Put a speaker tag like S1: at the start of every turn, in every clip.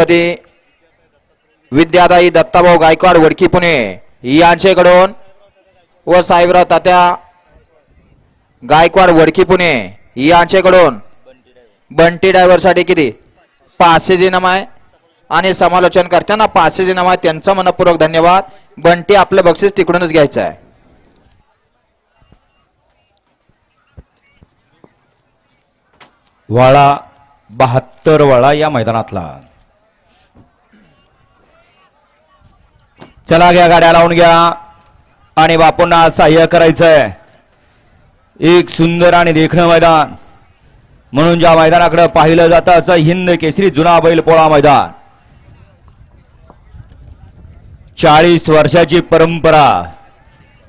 S1: सेनापती विद्यादाई दत्ताभाऊ गायकवाड वडकी पुणे यांच्याकडून व साहेबराव तात्या गायकवाड वडकी पुणे यांच्याकडून बंटी ड्रायव्हर साठी किती 500 इनाम आहे आणि समालोचन करताना 500 इनाम आहे त्यांचा मनपूर्वक धन्यवाद. बंटी आपलं बक्षीस तिकडूनच घ्यायचं आहे.
S2: वाळा 72 वाळा या मैदानातला. चला घ्या गाड्या लावून घ्या आणि बापूंना सहाय्य करायचंय. एक सुंदर आणि देखणं मैदान म्हणून ज्या मैदानाकडे पाहिलं जातं असं हिंद केसरी जुना बैल पोळा मैदान. 40 वर्षाची परंपरा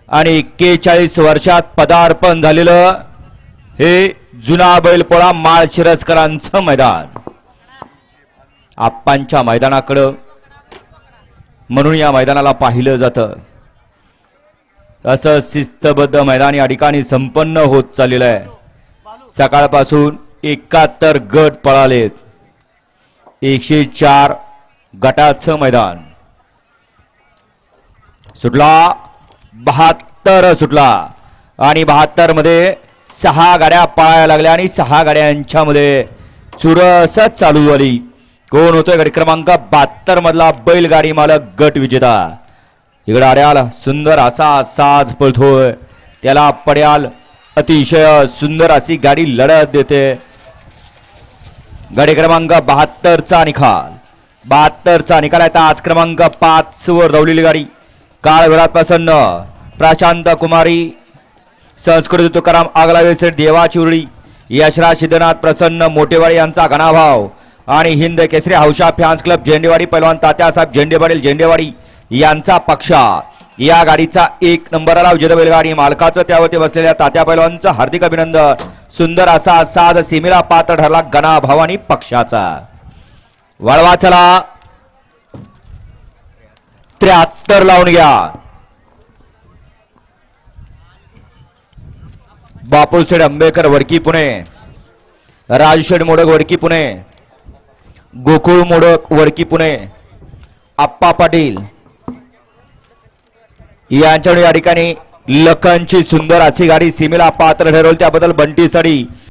S2: आणि 41 वर्षात पदार्पण झालेलं हे जुना बैलपोळा माळशिरसकरांचं मैदान. आप्पांच्या मैदानाकडं म्हणून या मैदानाला पाहिलं जातं. असं शिस्तबद्ध मैदान या ठिकाणी संपन्न होत चाललेलं आहे. सकाळपासून 71 गट पळालेत. 104 गटाचं मैदान सुटला. 72 सुटला आणि 72 मध्ये 6 गाड्या पळायला लागल्या आणि 6 गाड्यांच्या मध्ये चुरसच चालू झाली. कोण होतोय गट क्रमांक 72 मधला बैलगाडी मालक गट विजेता. इकडे अड्याल सुंदर असा साज पळतोय. त्याला पड्याल अतिशय सुंदर अशी गाडी लढत देते. गाडी क्रमांक 72 चा निकाल. 72 चा निकाल आहे. आज क्रमांक 5 वर धावलेली गाडी काळभरात प्रसन्न प्रशांत कुमारी संस्कृती तुकाराम आगलावे सेठ देवाची उरळी यशराज सिद्धनाथ प्रसन्न मोठेवाडी यांचा घणाभाव आणि हिंद केसरी हौशा फॅन्स क्लब झेंडेवाडी पैलवान तात्यासाहेब झेंडेवाडी झेंडेवाडी यांचा पक्ष या गाडीचा 1 नंबरला विजेता बैलगाडी मालकाचं त्यावरती बसलेल्या तात्या पैलवानचं हार्दिक अभिनंदन. सुंदर असा साज सीमेला पात्र ठरला घणाभाव आणि पक्षाचा. वळवा चला 73 लावून घ्या. बापूशेठ आंबेकर वडकी पुणे, राजशेठ मोडक वडकी पुणे, गोकुळ मोडक वडकी पुणे, आप्पा पाटील यांच्याकडे या ठिकाणी लखनची सुंदर अशी गाडी सीमेला पात्र ठरवली. त्याबद्दल बंटी साडी